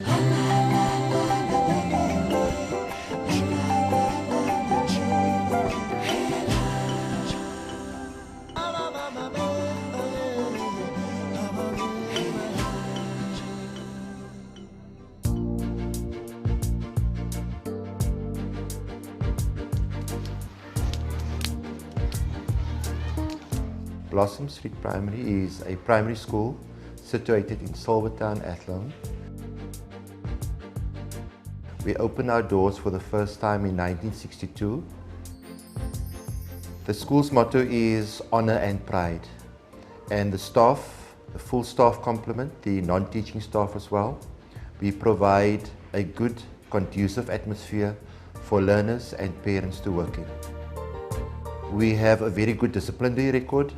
Blossom Street Primary is a primary school situated in Silvertown, Athlone. We opened our doors for the first time in 1962. The school's motto is honor and pride, and the staff, the full staff complement, the non-teaching staff as well, we provide a good, conducive atmosphere for learners and parents to work in. We have a very good disciplinary record.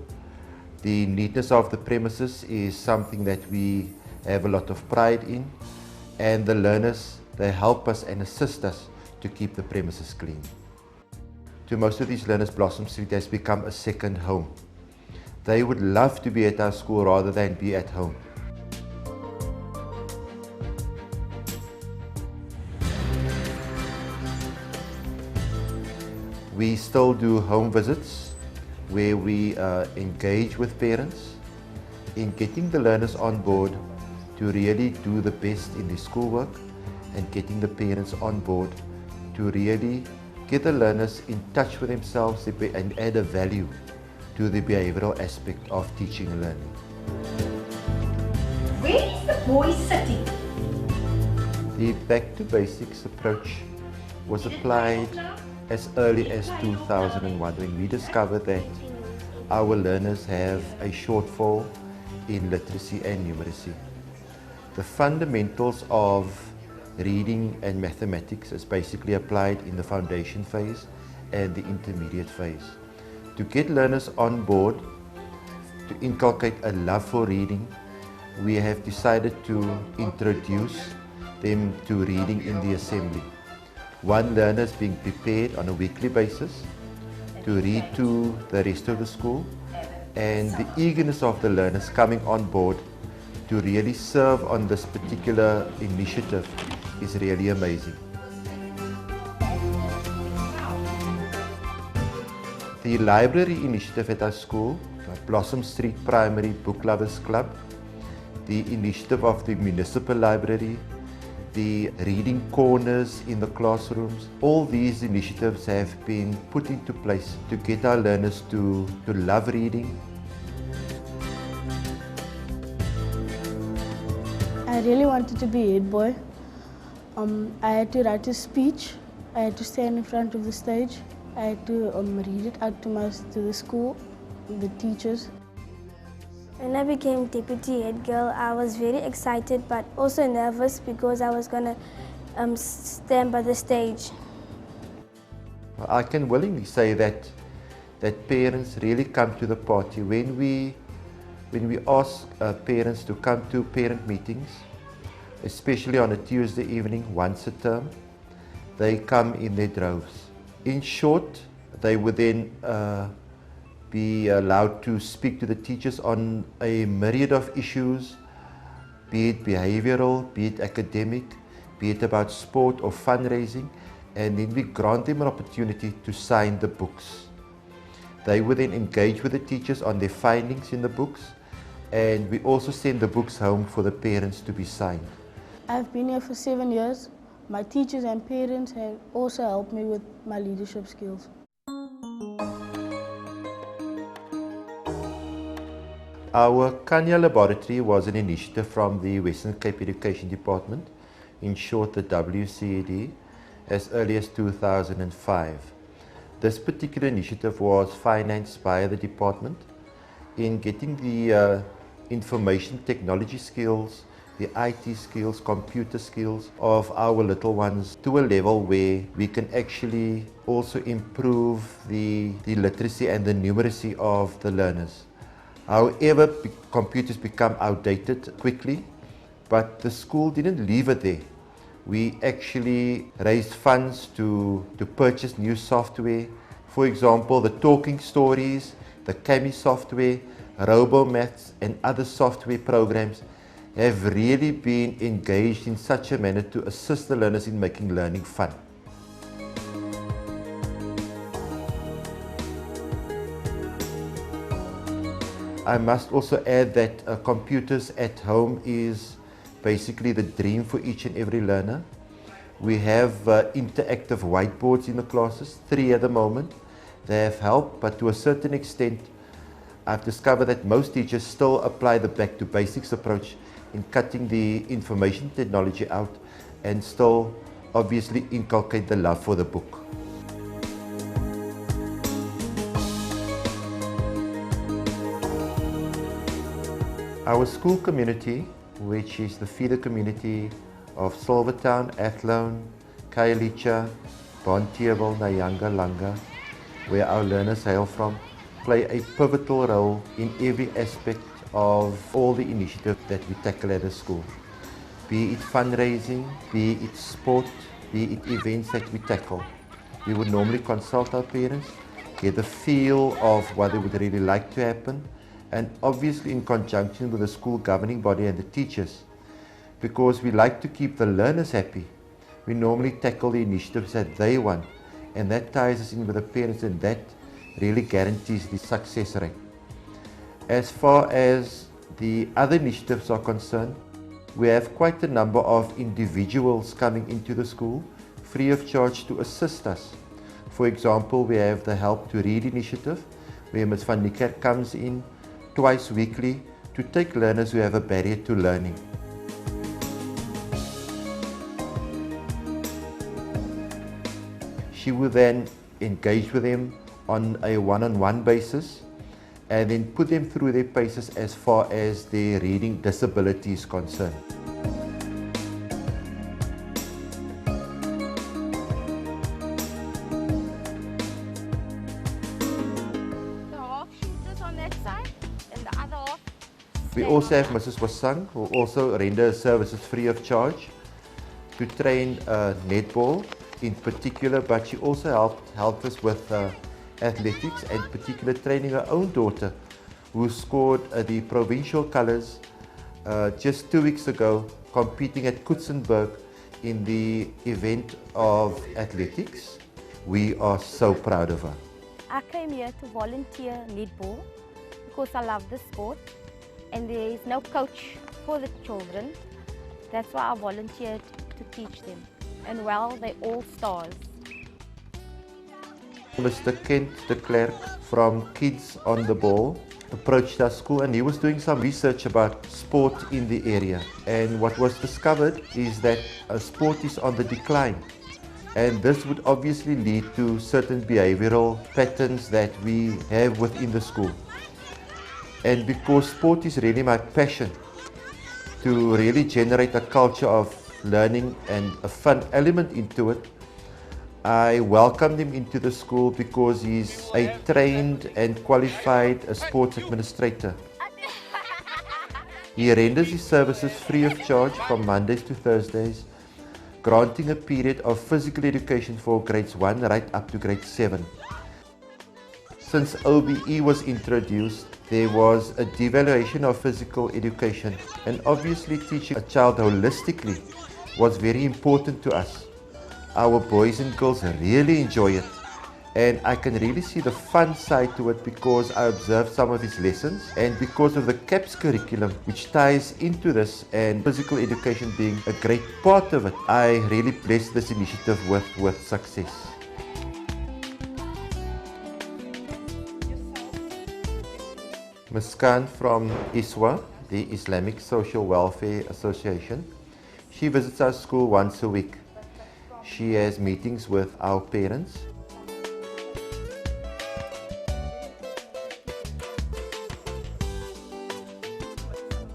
The neatness of the premises is something that we have a lot of pride in, and the learners, they help us and assist us to keep the premises clean. To most of these learners, Blossom Street has become a second home. They would love to be at our school rather than be at home. We still do home visits where we engage with parents in getting the learners on board to really do the best in their schoolwork, and getting the parents on board to really get the learners in touch with themselves and add a value to the behavioral aspect of teaching and learning. Where is the boy sitting? The Back to Basics approach was applied as early as 2001, when we discovered that our learners have a shortfall in literacy and numeracy. The fundamentals of reading and mathematics is basically applied in the foundation phase and the intermediate phase. To get learners on board, to inculcate a love for reading, we have decided to introduce them to reading in the assembly. One learner is being prepared on a weekly basis to read to the rest of the school, and the eagerness of the learners coming on board to really serve on this particular initiative is really amazing. The library initiative at our school, Blossom Street Primary Book Lovers Club, the initiative of the municipal library, the reading corners in the classrooms, all these initiatives have been put into place to get our learners to love reading. I really wanted to be a head boy. I had to write a speech, I had to stand in front of the stage, I had to read it out to the school, the teachers. When I became deputy head girl, I was very excited but also nervous because I was going to stand by the stage. I can willingly say that parents really come to the party. When we ask parents to come to parent meetings, especially on a Tuesday evening once a term, they come in their droves. In short, they would then be allowed to speak to the teachers on a myriad of issues, be it behavioral, be it academic, be it about sport or fundraising, and then we grant them an opportunity to sign the books. They would then engage with the teachers on their findings in the books, and we also send the books home for the parents to be signed. I've been here for 7 years. My teachers and parents have also helped me with my leadership skills. Our Kanya Laboratory was an initiative from the Western Cape Education Department, in short the WCED, as early as 2005. This particular initiative was financed by the department in getting the information technology skills, the IT skills, computer skills of our little ones to a level where we can actually also improve the literacy and the numeracy of the learners. However, computers become outdated quickly, but the school didn't leave it there. We actually raised funds to purchase new software. For example, the Talking Stories, the Kami software, RoboMaths and other software programs have really been engaged in such a manner to assist the learners in making learning fun. I must also add that computers at home is basically the dream for each and every learner. We have interactive whiteboards in the classes, 3 at the moment. They have helped, but to a certain extent, I've discovered that most teachers still apply the back to basics approach in cutting the information technology out and still obviously inculcate the love for the book. Our school community, which is the feeder community of Silvertown, Athlone, Khayelitsha, Bonteheuwel, Nyanga, Langa, where our learners hail from, play a pivotal role in every aspect of all the initiatives that we tackle at the school. Be it fundraising, be it sport, be it events that we tackle. We would normally consult our parents, get a feel of what they would really like to happen, and obviously in conjunction with the school governing body and the teachers. Because we like to keep the learners happy, we normally tackle the initiatives that they want, and that ties us in with the parents, and that really guarantees the success rate. As far as the other initiatives are concerned, we have quite a number of individuals coming into the school free of charge to assist us. For example, we have the Help to Read initiative, where Ms. van Niekerk comes in twice weekly to take learners who have a barrier to learning. She will then engage with them on a one-on-one basis and then put them through their paces as far as their reading disability is concerned. The half shooters on that side and the other half. We also have Mrs. Wasang, who also renders services free of charge to train netball in particular, but she also helped us with athletics, and particular training her own daughter, who scored the provincial colours just 2 weeks ago, competing at Kutsenberg in the event of athletics. We are so proud of her. I came here to volunteer netball because I love the sport and there is no coach for the children. That's why I volunteered to teach them. And well, they're all stars. Mr. Kent de Klerk from Kids on the Ball approached our school, and he was doing some research about sport in the area. And what was discovered is that sport is on the decline. And this would obviously lead to certain behavioral patterns that we have within the school. And because sport is really my passion, to really generate a culture of learning and a fun element into it, I welcomed him into the school because he's a trained and qualified sports administrator. He renders his services free of charge from Mondays to Thursdays, granting a period of physical education for grades 1 right up to grade 7. Since OBE was introduced, there was a devaluation of physical education, and obviously teaching a child holistically was very important to us. Our boys and girls really enjoy it, and I can really see the fun side to it because I observed some of his lessons, and because of the CAPS curriculum which ties into this and physical education being a great part of it, I really blessed this initiative with success. Ms. Khan from ISWA, the Islamic Social Welfare Association, she visits our school once a week. She has meetings with our parents.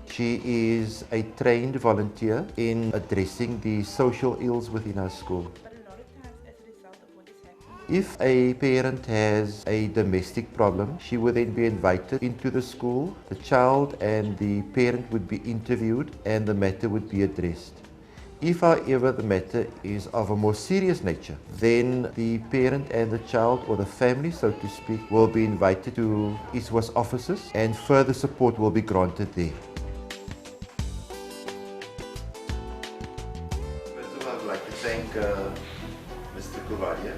She is a trained volunteer in addressing the social ills within our school. If a parent has a domestic problem, she would then be invited into the school. The child and the parent would be interviewed and the matter would be addressed. If, however, the matter is of a more serious nature, then the parent and the child, or the family, so to speak, will be invited to ISWA's offices and further support will be granted there. would like to thank Mr. Kuvadia,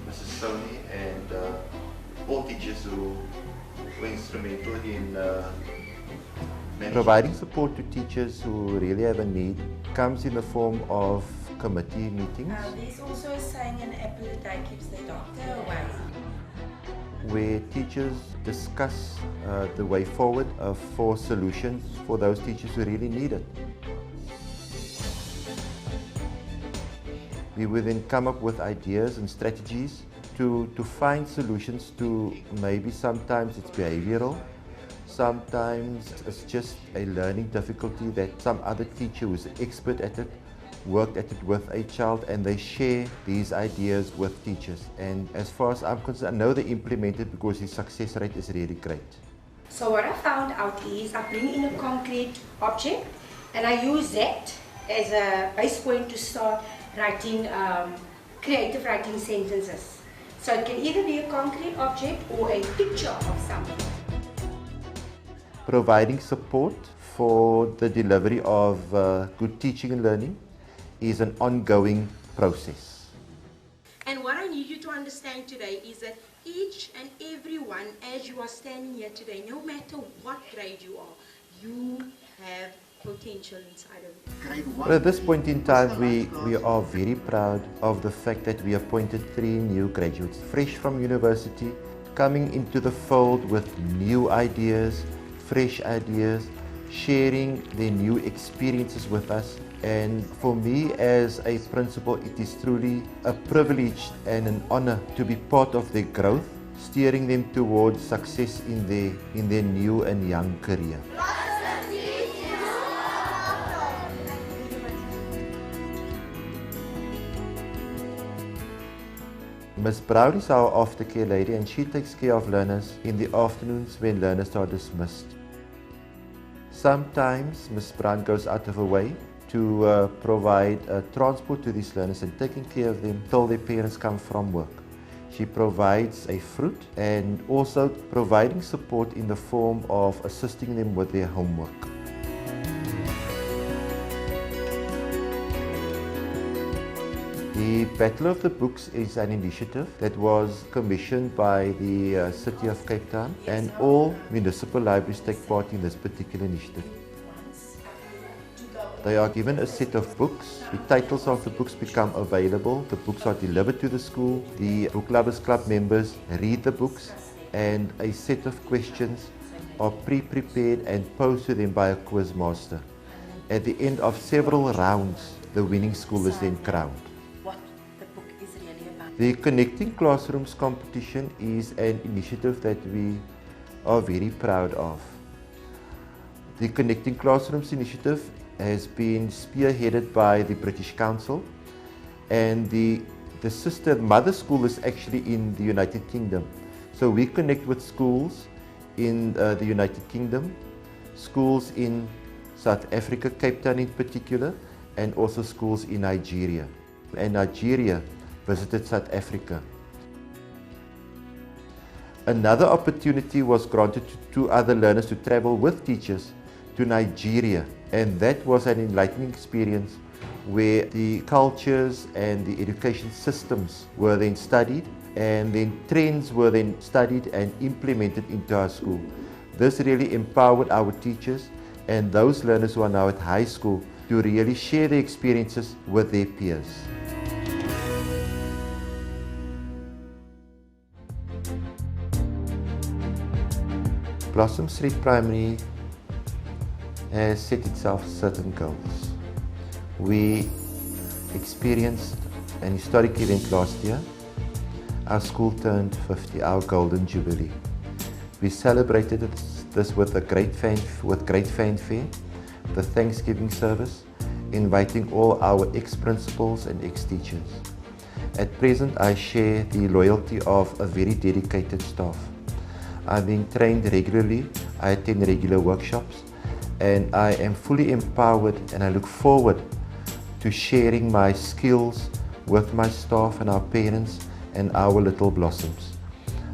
Mrs. Sony, and all teachers who were instrumental in providing support to teachers who really have a need. Comes in the form of committee meetings. There's also a saying, an apple a day keeps the doctor away. Where teachers discuss the way forward for solutions for those teachers who really need it. We will then come up with ideas and strategies to find solutions to maybe sometimes it's behavioral, sometimes it's just a learning difficulty that some other teacher who's an expert at it worked at it with a child, and they share these ideas with teachers. And as far as I'm concerned, I know they implement it because the success rate is really great. So what I found out is I bring in a concrete object and I use that as a base point to start writing creative writing sentences. So it can either be a concrete object or a picture of something. Providing support for the delivery of good teaching and learning is an ongoing process. And what I need you to understand today is that each and every one, as you are standing here today, no matter what grade you are, you have potential inside of you. But at this point in time, we are very proud of the fact that we appointed 3 new graduates, fresh from university, coming into the fold with new ideas, fresh ideas, sharing their new experiences with us. And for me as a principal, it is truly a privilege and an honor to be part of their growth, steering them towards success in their new and young career. Ms. Brown is our aftercare lady, and she takes care of learners in the afternoons when learners are dismissed. Sometimes Ms. Brown goes out of her way to provide transport to these learners and taking care of them till their parents come from work. She provides a fruit and also providing support in the form of assisting them with their homework. The Battle of the Books is an initiative that was commissioned by the City of Cape Town, and all municipal libraries take part in this particular initiative. They are given a set of books. The titles of the books become available. The books are delivered to the school. The Book Lovers Club members read the books, and a set of questions are pre-prepared and posed to them by a quiz master. At the end of several rounds, the winning school is then crowned. The Connecting Classrooms competition is an initiative that we are very proud of. The Connecting Classrooms initiative has been spearheaded by the British Council, and the mother school is actually in the United Kingdom. So we connect with schools in the United Kingdom, schools in South Africa, Cape Town in particular, and also schools in Nigeria. And Nigeria visited South Africa. Another opportunity was granted to 2 other learners to travel with teachers to Nigeria, and that was an enlightening experience where the cultures and the education systems were then studied, and then trends were then studied and implemented into our school. This really empowered our teachers and those learners who are now at high school to really share their experiences with their peers. Blossom Street Primary has set itself certain goals. We experienced an historic event last year. Our school turned 50, our golden jubilee. We celebrated this with great fanfare, the Thanksgiving service, inviting all our ex-principals and ex-teachers. At present, I share the loyalty of a very dedicated staff. I'm being trained regularly, I attend regular workshops, and I am fully empowered, and I look forward to sharing my skills with my staff and our parents and our little blossoms.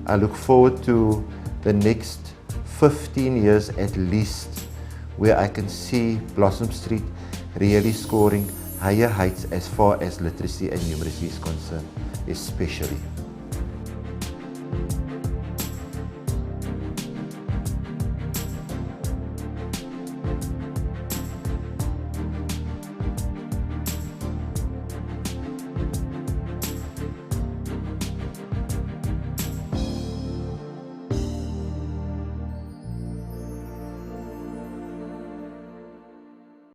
I look forward to the next 15 years at least, where I can see Blossom Street really scoring higher heights as far as literacy and numeracy is concerned, especially.